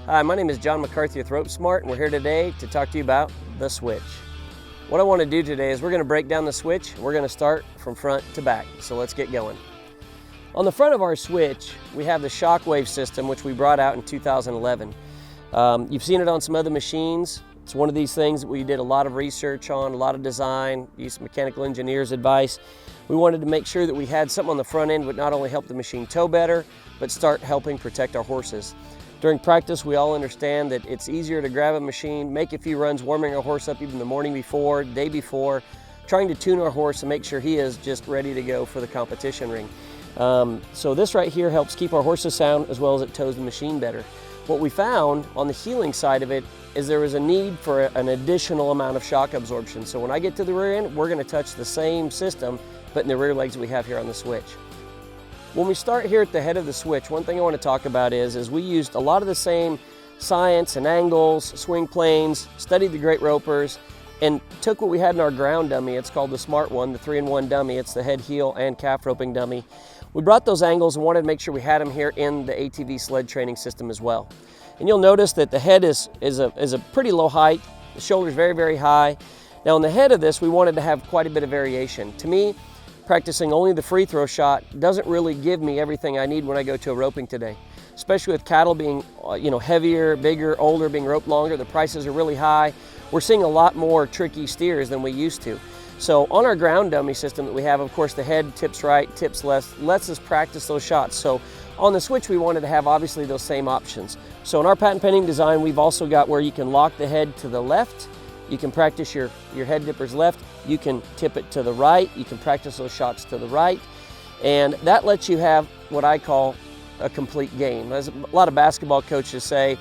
Hi, my name is John McCarthy with RopeSmart, and we're here today to talk to you about the switch. What I want to do today is we're going to break down the switch. We're going to start from front to back, so let's get going. On the front of our switch, we have the shockwave system, which we brought out in 2011. You've seen it on some other machines. It's one of these things that we did a lot of research on, a lot of design, used mechanical engineers' advice. We wanted to make sure that we had something on the front end that would not only help the machine tow better, but start helping protect our horses. During practice, we all understand that it's easier to grab a machine, make a few runs, warming our horse up even the morning before, day before, trying to tune our horse and make sure he is just ready to go for the competition ring. So this right here helps keep our horses sound as well as it tows the machine better. What we found on the heeling side of it is there was a need for an additional amount of shock absorption. So when I get to the rear end, we're going to touch the same system, but in the rear legs we have here on the switch. When we start here at the head of the switch, one thing I want to talk about is we used a lot of the same science and angles, swing planes, studied the great ropers, and took what we had in our ground dummy. It's called the Smart One, the 3-in-1 dummy. It's the head, heel, and calf roping dummy. We brought those angles and wanted to make sure we had them here in the ATV sled training system as well. And you'll notice that the head is a pretty low height. The shoulder's very, very high. Now on the head of this, we wanted to have quite a bit of variation. To me, practicing only the free throw shot doesn't really give me everything I need when I go to a roping today. Especially with cattle being heavier, bigger, older, being roped longer, the prices are really high. We're seeing a lot more tricky steers than we used to. So on our ground dummy system that we have, of course, the head tips right, tips left, lets us practice those shots. So on the switch, we wanted to have obviously those same options. So in our patent pending design, we've also got where you can lock the head to the left. You can practice your head dippers left. You can tip it to the right. You can practice those shots to the right. And that lets you have what I call a complete game. As a lot of basketball coaches say,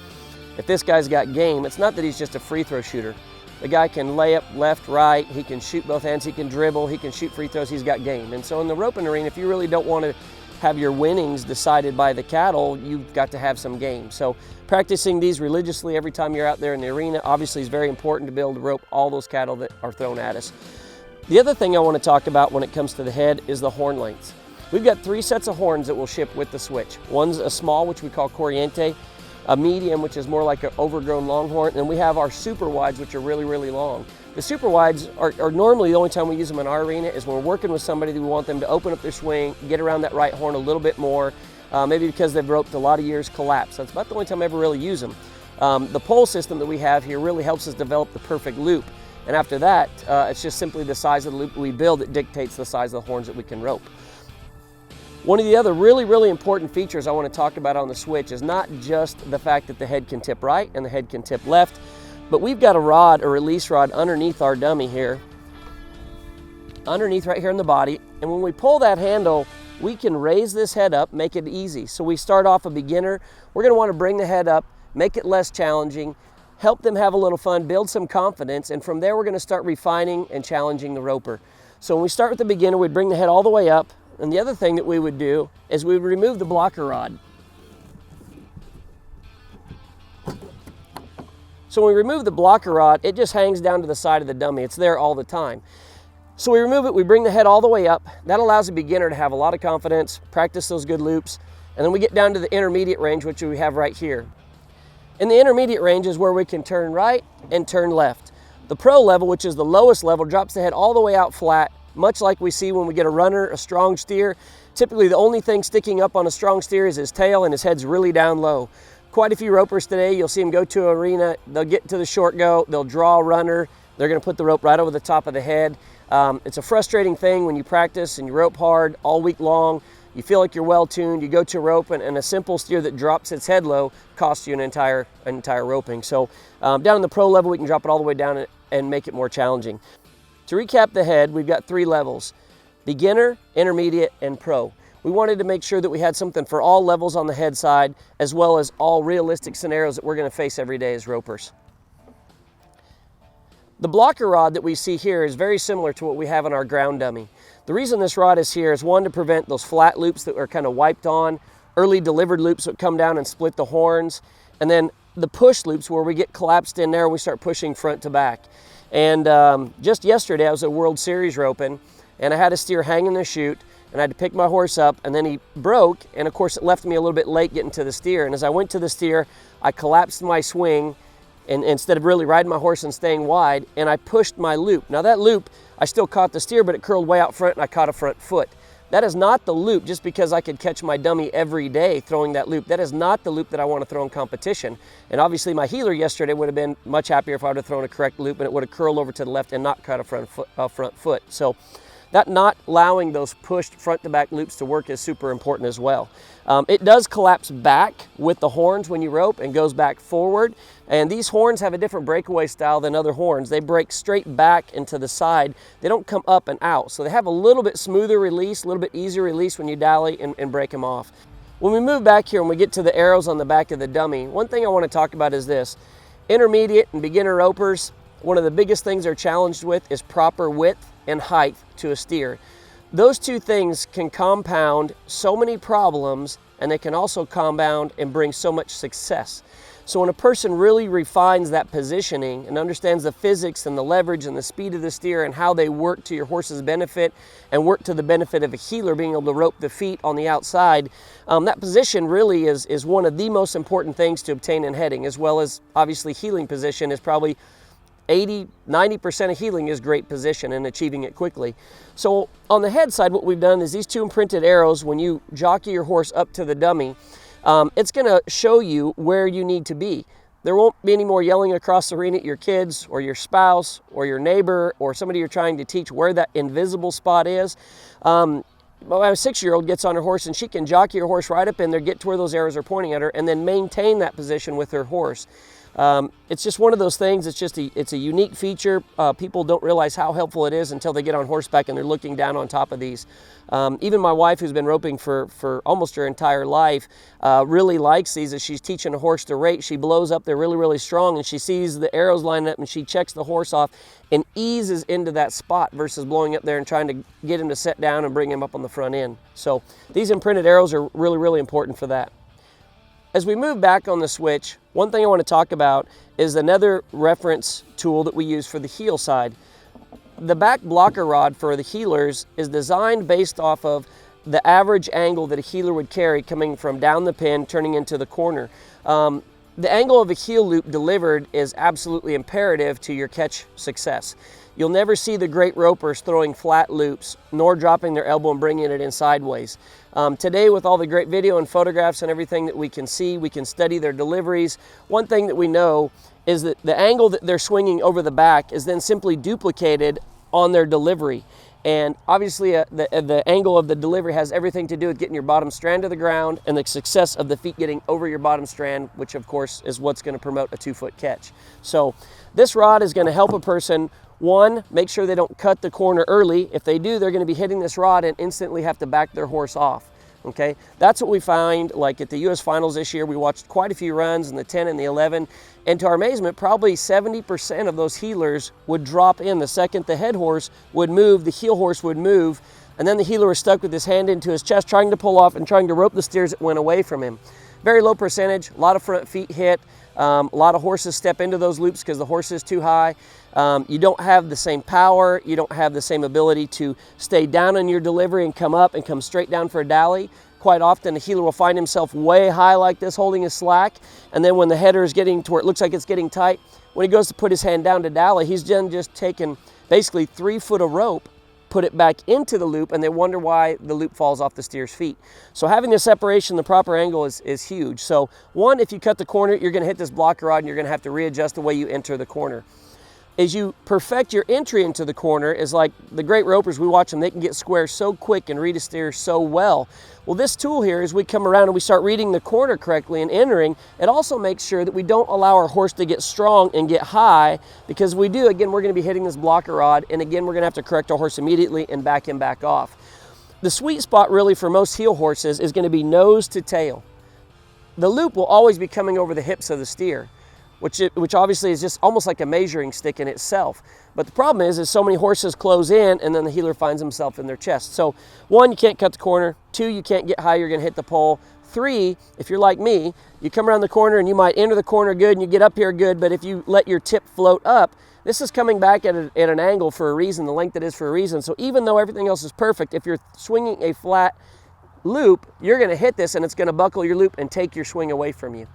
if this guy's got game, it's not that he's just a free throw shooter. The guy can lay up left, right, he can shoot both ends, he can dribble, he can shoot free throws, he's got game. And so in the roping arena, if you really don't want to have your winnings decided by the cattle, you've got to have some game. So practicing these religiously every time you're out there in the arena obviously is very important to be able to rope all those cattle that are thrown at us. The other thing I want to talk about when it comes to the head is the horn lengths. We've got 3 sets of horns that will ship with the switch. One's a small, which we call Corriente, a medium, which is more like an overgrown longhorn, and we have our super wides, which are really, really long. The super wides are normally the only time we use them in our arena is when we're working with somebody that we want them to open up their swing, get around that right horn a little bit more, maybe because they've roped a lot of years collapse. That's about the only time I ever really use them. The pole system that we have here really helps us develop the perfect loop. And after that, it's just simply the size of the loop we build that dictates the size of the horns that we can rope. One of the other really, really important features I want to talk about on the switch is not just the fact that the head can tip right and the head can tip left, but we've got a rod, a release rod underneath our dummy here, underneath right here in the body. And when we pull that handle, we can raise this head up, make it easy. So we start off a beginner. We're going to want to bring the head up, make it less challenging, help them have a little fun, build some confidence, and from there we're going to start refining and challenging the roper. So when we start with the beginner, we'd bring the head all the way up. And the other thing that we would do is we would remove the blocker rod. So when we remove the blocker rod, it just hangs down to the side of the dummy. It's there all the time. So we remove it, we bring the head all the way up. That allows a beginner to have a lot of confidence, practice those good loops, and then we get down to the intermediate range, which we have right here. In the intermediate range is where we can turn right and turn left. The pro level, which is the lowest level, drops the head all the way out flat, much like we see when we get a runner, a strong steer. Typically the only thing sticking up on a strong steer is his tail and his head's really down low. Quite a few ropers today, you'll see them go to an arena, they'll get to the short go, they'll draw a runner, they're gonna put the rope right over the top of the head. It's a frustrating thing when you practice and you rope hard all week long, you feel like you're well tuned, you go to rope and a simple steer that drops its head low costs you an entire roping. So down in the pro level, we can drop it all the way down and make it more challenging. To recap the head, we've got 3 levels: beginner, intermediate, and pro. We wanted to make sure that we had something for all levels on the head side, as well as all realistic scenarios that we're going to face every day as ropers. The blocker rod that we see here is very similar to what we have on our ground dummy. The reason this rod is here is, one, to prevent those flat loops that are kind of wiped on, early delivered loops that come down and split the horns, and then the push loops where we get collapsed in there and we start pushing front to back. And just yesterday I was at World Series roping. and I had a steer hanging the chute, and I had to pick my horse up, and then he broke, and of course it left me a little bit late getting to the steer. And as I went to the steer, I collapsed my swing, and instead of really riding my horse and staying wide, and I pushed my loop. Now that loop, I still caught the steer, but it curled way out front, and I caught a front foot. That is not the loop just because I could catch my dummy every day throwing that loop. That is not the loop that I want to throw in competition. And obviously my heeler yesterday would have been much happier if I would have thrown a correct loop and it would have curled over to the left and not caught a front foot. So that not allowing those pushed front to back loops to work is super important as well. It does collapse back with the horns when you rope and goes back forward. And these horns have a different breakaway style than other horns. They break straight back into the side. They don't come up and out. So they have a little bit smoother release, a little bit easier release when you dally and break them off. When we move back here and we get to the arrows on the back of the dummy, one thing I want to talk about is this. Intermediate and beginner ropers, one of the biggest things they're challenged with is proper width and height to a steer. Those two things can compound so many problems, and they can also compound and bring so much success. So when a person really refines that positioning and understands the physics and the leverage and the speed of the steer and how they work to your horse's benefit and work to the benefit of a heeler being able to rope the feet on the outside, that position really is one of the most important things to obtain in heading, as well as obviously heeling position is probably 80–90% of heeling is great position and achieving it quickly. So on the head side, what we've done is these two imprinted arrows, when you jockey your horse up to the dummy, it's going to show you where you need to be. There won't be any more yelling across the arena at your kids or your spouse or your neighbor or somebody you're trying to teach where that invisible spot is. My 6-year-old gets on her horse and she can jockey her horse right up in there, get to where those arrows are pointing at her, and then maintain that position with her horse. It's just one of those things. It's a unique feature. People don't realize how helpful it is until they get on horseback and they're looking down on top of these. Even my wife, who's been roping for almost her entire life, really likes these. As she's teaching a horse to rate, she blows up there really, really strong, and she sees the arrows lining up and she checks the horse off and eases into that spot versus blowing up there and trying to get him to set down and bring him up on the front end. So these imprinted arrows are really, really important for that. As we move back on the switch, one thing I want to talk about is another reference tool that we use for the heel side. The back blocker rod for the heelers is designed based off of the average angle that a heeler would carry coming from down the pin, turning into the corner. The angle of a heel loop delivered is absolutely imperative to your catch success. You'll never see the great ropers throwing flat loops, nor dropping their elbow and bringing it in sideways. Today, with all the great video and photographs and everything that we can see, we can study their deliveries. One thing that we know is that the angle that they're swinging over the back is then simply duplicated on their delivery. And obviously the angle of the delivery has everything to do with getting your bottom strand to the ground and the success of the feet getting over your bottom strand, which of course is what's going to promote a 2-foot catch. So this rod is going to help a person, one, make sure they don't cut the corner early. If they do, they're going to be hitting this rod and instantly have to back their horse off. Okay, that's what we find. Like at the U.S. Finals this year, we watched quite a few runs in the 10 and the 11, and to our amazement, probably 70% of those heelers would drop in. The second the head horse would move, the heel horse would move, and then the heeler was stuck with his hand into his chest, trying to pull off and trying to rope the steers that went away from him. Very low percentage, a lot of front feet hit, a lot of horses step into those loops because the horse is too high. You don't have the same power, you don't have the same ability to stay down on your delivery and come straight down for a dally. Quite often a heeler will find himself way high like this, holding his slack, and then when the header is getting to where it looks like it's getting tight, when he goes to put his hand down to dally, he's then just taken basically 3 foot of rope, put it back into the loop, and they wonder why the loop falls off the steer's feet. So having the separation, the proper angle is huge. So one, if you cut the corner, you're going to hit this blocker rod and you're going to have to readjust the way you enter the corner. As you perfect your entry into the corner, is like the great ropers, we watch them, they can get square so quick and read a steer so well. Well, this tool here, as we come around and we start reading the corner correctly and entering, it also makes sure that we don't allow our horse to get strong and get high, because if we do, again, we're going to be hitting this blocker rod, and again, we're going to have to correct our horse immediately and back him back off. The sweet spot really for most heel horses is going to be nose to tail. The loop will always be coming over the hips of the steer. which obviously is just almost like a measuring stick in itself. But the problem is so many horses close in and then the heeler finds himself in their chest. So 1, you can't cut the corner. 2, you can't get high, you're gonna hit the pole. 3, if you're like me, you come around the corner and you might enter the corner good and you get up here good, but if you let your tip float up, this is coming back at an angle for a reason, the length it is for a reason. So even though everything else is perfect, if you're swinging a flat loop, you're gonna hit this and it's gonna buckle your loop and take your swing away from you.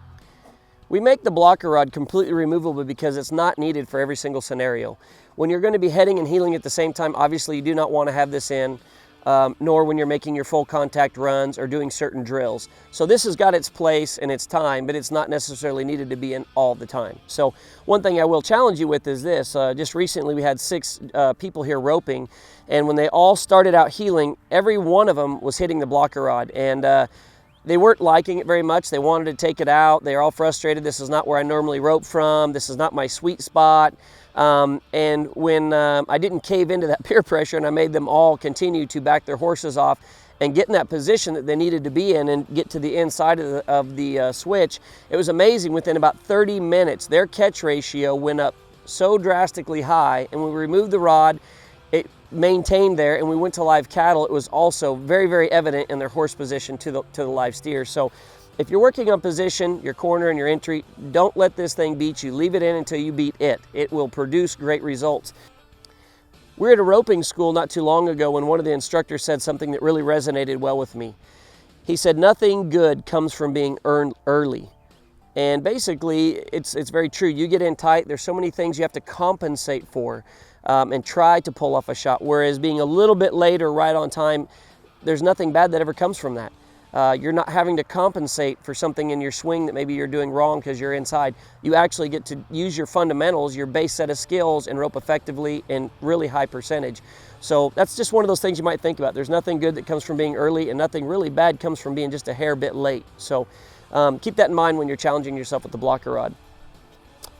We make the blocker rod completely removable because it's not needed for every single scenario. When you're going to be heading and heeling at the same time, obviously you do not want to have this in, nor when you're making your full contact runs or doing certain drills. So this has got its place and its time, but it's not necessarily needed to be in all the time. So one thing I will challenge you with is this. Just recently we had 6 people here roping, and when they all started out heeling, every one of them was hitting the blocker rod. And they weren't liking it very much. They wanted to take it out. They're all frustrated. This is not where I normally rope from. This is not my sweet spot. And when I didn't cave into that peer pressure and I made them all continue to back their horses off and get in that position that they needed to be in and get to the inside of the switch, it was amazing. Within about 30 minutes, their catch ratio went up so drastically high, and when we removed the rod, it maintained there, and we went to live cattle, it was also very, very evident in their horse position to the live steers. So if you're working on position, your corner and your entry, don't let this thing beat you. Leave it in until you beat it. It will produce great results. We were at a roping school not too long ago when one of the instructors said something that really resonated well with me. He said, nothing good comes from being earned early. And basically, it's very true. You get in tight, there's so many things you have to compensate for. And try to pull off a shot, whereas being a little bit later, right on time, there's nothing bad that ever comes from that. You're not having to compensate for something in your swing that maybe you're doing wrong because you're inside. You actually get to use your fundamentals, your base set of skills, and rope effectively in really high percentage. So that's just one of those things you might think about. There's nothing good that comes from being early, and nothing really bad comes from being just a hair bit late. So keep that in mind when you're challenging yourself with the blocker rod.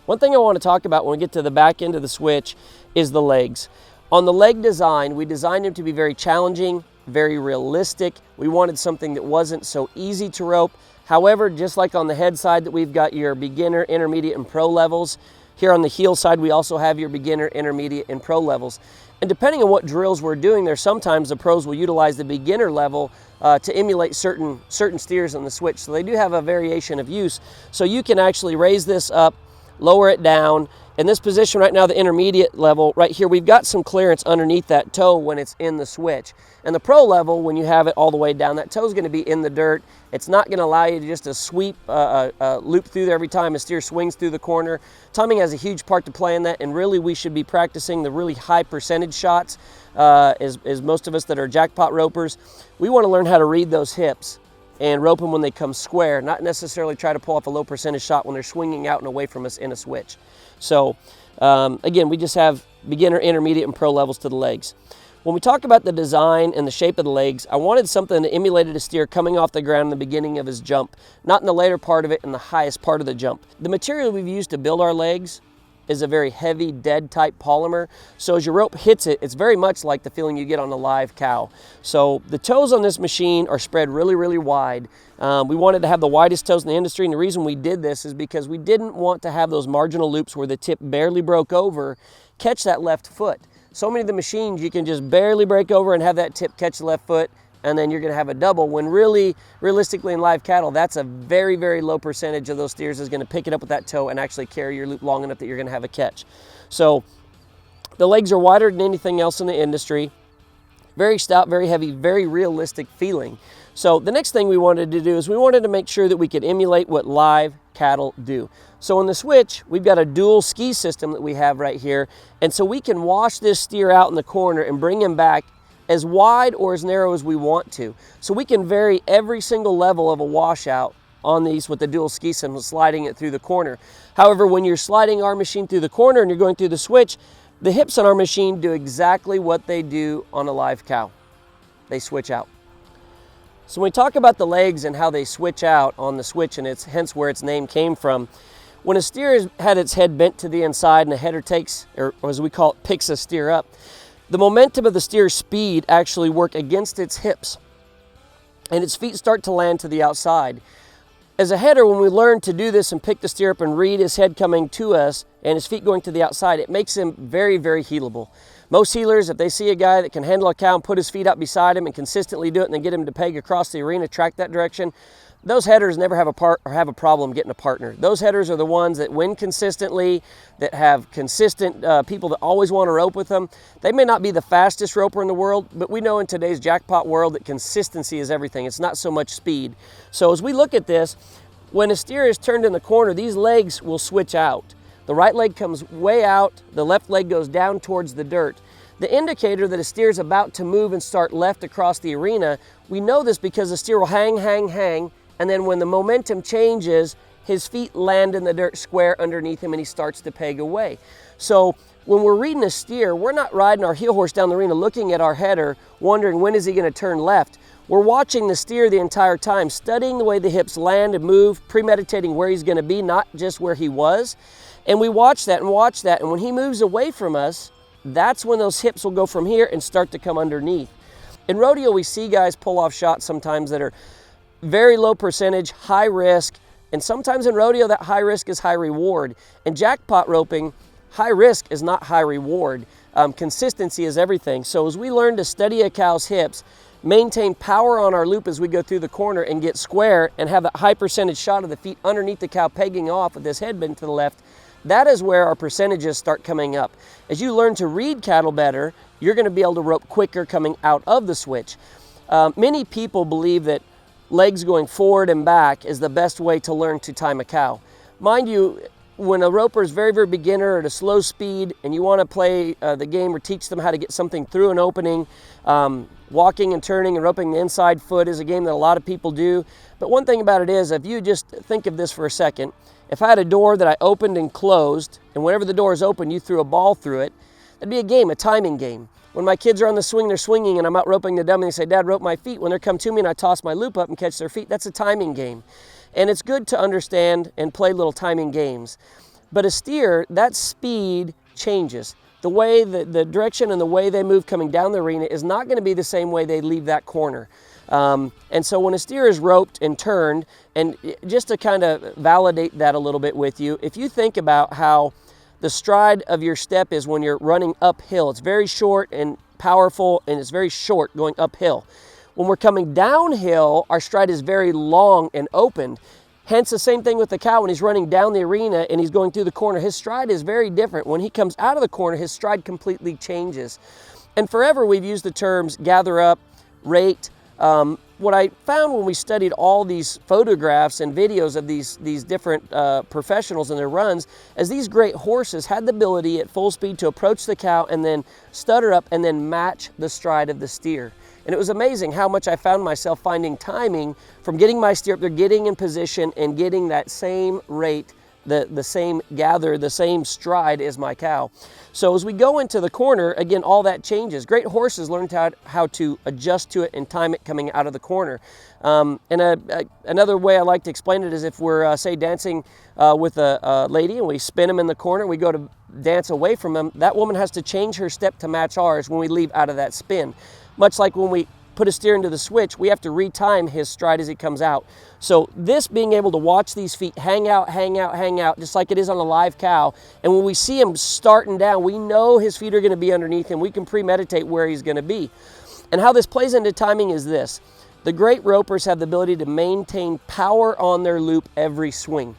One thing I want to talk about when we get to the back end of the switch is the legs. On the leg design, we designed them to be very challenging, very realistic. We wanted something that wasn't so easy to rope. However, just like on the head side that we've got your beginner, intermediate, and pro levels, here on the heel side we also have your beginner, intermediate, and pro levels. And depending on what drills we're doing there, sometimes the pros will utilize the beginner level to emulate certain steers on the switch. So they do have a variation of use. So you can actually raise this up, lower it down. In this position right now, the intermediate level, right here, we've got some clearance underneath that toe when it's in the switch. And the pro level, when you have it all the way down, that toe is going to be in the dirt. It's not going to allow you to just to sweep loop through there every time a steer swings through the corner. Timing has a huge part to play in that, and really we should be practicing the really high percentage shots. As most of us that are jackpot ropers, we want to learn how to read those hips and rope them when they come square, not necessarily try to pull off a low percentage shot when they're swinging out and away from us in a switch. So again, we just have beginner, intermediate, and pro levels to the legs. When we talk about the design and the shape of the legs, I wanted something that emulated a steer coming off the ground in the beginning of his jump, not in the later part of it, in the highest part of the jump. The material we've used to build our legs is a very heavy, dead type polymer. So as your rope hits it, it's very much like the feeling you get on a live cow. So the toes on this machine are spread really, really wide. We wanted to have the widest toes in the industry, and the reason we did this is because we didn't want to have those marginal loops where the tip barely broke over catch that left foot. So many of the machines you can just barely break over and have that tip catch the left foot, and then you're going to have a double, when really, realistically in live cattle, that's a very, very low percentage of those steers is going to pick it up with that toe and actually carry your loop long enough that you're going to have a catch. So the legs are wider than anything else in the industry. Very stout, very heavy, very realistic feeling. So the next thing we wanted to do is we wanted to make sure that we could emulate what live cattle do. So in the switch, we've got a dual ski system that we have right here, and so we can wash this steer out in the corner and bring him back as wide or as narrow as we want to. So we can vary every single level of a washout on these with the dual ski system, sliding it through the corner. However, when you're sliding our machine through the corner and you're going through the switch, the hips on our machine do exactly what they do on a live cow. They switch out. So when we talk about the legs and how they switch out on the switch, and it's hence where its name came from, when a steer has had its head bent to the inside and the header takes, or as we call it, picks a steer up, the momentum of the steer's speed actually work against its hips, and its feet start to land to the outside. As a header, when we learn to do this and pick the steer up and read his head coming to us and his feet going to the outside, it makes him very, very healable. Most healers, if they see a guy that can handle a cow and put his feet out beside him and consistently do it and then get him to peg across the arena, track that direction, those headers never have a problem getting a partner. Those headers are the ones that win consistently, that have consistent people that always want to rope with them. They may not be the fastest roper in the world, but we know in today's jackpot world that consistency is everything. It's not so much speed. So as we look at this, when a steer is turned in the corner, these legs will switch out. The right leg comes way out, the left leg goes down towards the dirt. The indicator that a steer is about to move and start left across the arena, we know this because the steer will hang, and then when the momentum changes, his feet land in the dirt square underneath him and he starts to peg away. So when we're reading a steer, we're not riding our heel horse down the arena looking at our header, wondering when is he going to turn left. We're watching the steer the entire time, studying the way the hips land and move, premeditating where he's going to be, not just where he was. And we watch that, and when he moves away from us, that's when those hips will go from here and start to come underneath. In rodeo, we see guys pull off shots sometimes that are very low percentage, high risk, and sometimes in rodeo that high risk is high reward. In jackpot roping, high risk is not high reward. Consistency is everything. So as we learn to study a cow's hips, maintain power on our loop as we go through the corner and get square and have a high percentage shot of the feet underneath the cow pegging off with this head bent to the left, that is where our percentages start coming up. As you learn to read cattle better, you're going to be able to rope quicker coming out of the switch. Many people believe that legs going forward and back is the best way to learn to time a cow. Mind you, when a roper is very, very beginner at a slow speed and you want to play the game or teach them how to get something through an opening, walking and turning and roping the inside foot is a game that a lot of people do. But one thing about it is, if you just think of this for a second, if I had a door that I opened and closed, and whenever the door is open, you threw a ball through it, that'd be a game, a timing game. When my kids are on the swing, they're swinging, and I'm out roping the dummy, and they say, "Dad, rope my feet." When they come to me and I toss my loop up and catch their feet, that's a timing game. And it's good to understand and play little timing games. But a steer, that speed changes. The way, the direction and the way they move coming down the arena is not going to be the same way they leave that corner. And so when a steer is roped and turned, and just to kind of validate that a little bit with you, if you think about how the stride of your step is when you're running uphill, it's very short and powerful, and it's very short going uphill. When we're coming downhill, our stride is very long and opened. Hence the same thing with the cow when he's running down the arena and he's going through the corner. His stride is very different. When he comes out of the corner, his stride completely changes. And forever we've used the terms gather up, rate. What I found when we studied all these photographs and videos of these different professionals and their runs, is these great horses had the ability at full speed to approach the cow and then stutter up and then match the stride of the steer. And it was amazing how much I found myself finding timing from getting my steer up there, getting in position and getting that same rate, the same gather, the same stride as my cow. So as we go into the corner, again, all that changes. Great horses learn how to adjust to it and time it coming out of the corner. Another way I like to explain it is if we're, say, dancing with a lady and we spin them in the corner, we go to dance away from them, that woman has to change her step to match ours when we leave out of that spin. Much like when we put a steer into the switch, we have to retime his stride as he comes out. So this being able to watch these feet hang out, just like it is on a live cow, and when we see him starting down, we know his feet are going to be underneath him. We can premeditate where he's going to be. And how this plays into timing is this. The great ropers have the ability to maintain power on their loop every swing.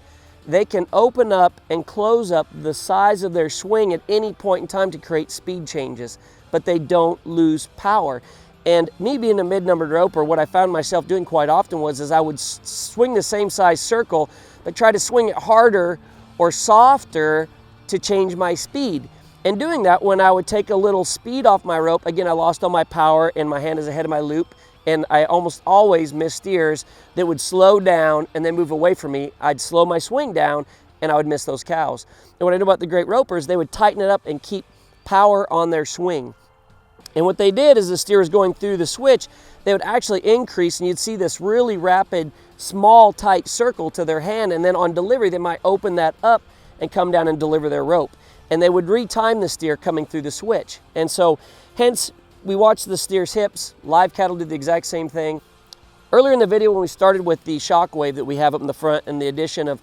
They can open up and close up the size of their swing at any point in time to create speed changes, but they don't lose power. And me being a mid-numbered roper, what I found myself doing quite often was I would swing the same size circle, but try to swing it harder or softer to change my speed. And doing that, when I would take a little speed off my rope, again, I lost all my power and my hand is ahead of my loop, and I almost always missed steers that would slow down and then move away from me. I'd slow my swing down and I would miss those cows. And what I know about the great ropers, they would tighten it up and keep power on their swing. And what they did is the steer was going through the switch, they would actually increase, and you'd see this really rapid, small, tight circle to their hand, and then on delivery, they might open that up and come down and deliver their rope. And they would retime the steer coming through the switch. And so, hence, we watch the steer's hips. Live cattle do the exact same thing. Earlier in the video when we started with the shockwave that we have up in the front and the addition of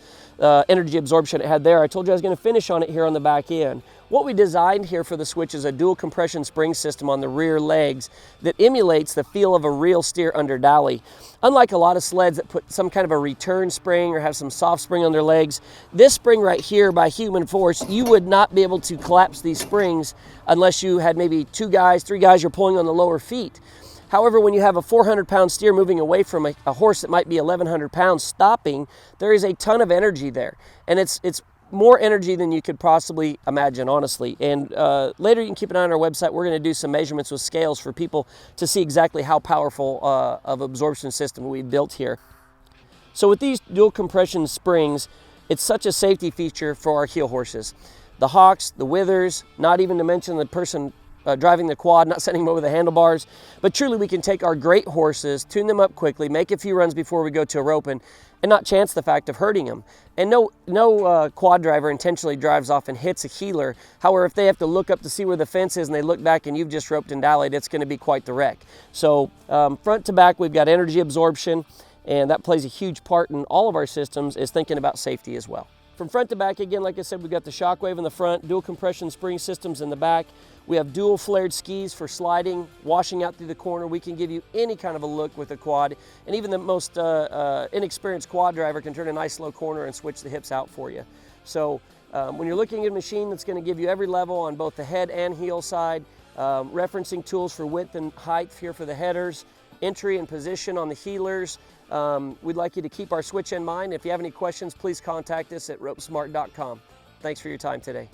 energy absorption it had there, I told you I was going to finish on it here on the back end. What we designed here for the Switch is a dual compression spring system on the rear legs that emulates the feel of a real steer under dolly. Unlike a lot of sleds that put some kind of a return spring or have some soft spring on their legs, this spring right here by human force, you would not be able to collapse these springs unless you had maybe 2 guys, 3 guys you're pulling on the lower feet. However, when you have a 400-pound steer moving away from a horse that might be 1,100 pounds stopping, there is a ton of energy there. And it's more energy than you could possibly imagine, honestly. And later you can keep an eye on our website. We're going to do some measurements with scales for people to see exactly how powerful of absorption system we built here. So with these dual compression springs, it's such a safety feature for our heel horses. The hocks, the withers, not even to mention the person driving the quad, not sending them over the handlebars. But truly we can take our great horses, tune them up quickly, make a few runs before we go to a roping, and not chance the fact of hurting them. And no quad driver intentionally drives off and hits a heeler. However, if they have to look up to see where the fence is and they look back and you've just roped and dallied, it's going to be quite the wreck. So front to back, we've got energy absorption, and that plays a huge part in all of our systems, is thinking about safety as well. From front to back, again, like I said, we've got the shockwave in the front, dual compression spring systems in the back. We have dual flared skis for sliding, washing out through the corner. We can give you any kind of a look with a quad, and even the most inexperienced quad driver can turn a nice low corner and switch the hips out for you. So when you're looking at a machine that's going to give you every level on both the head and heel side, referencing tools for width and height here for the headers, entry and position on the heelers. We'd like you to keep our Switch in mind. If you have any questions, please contact us at RopeSmart.com. Thanks for your time today.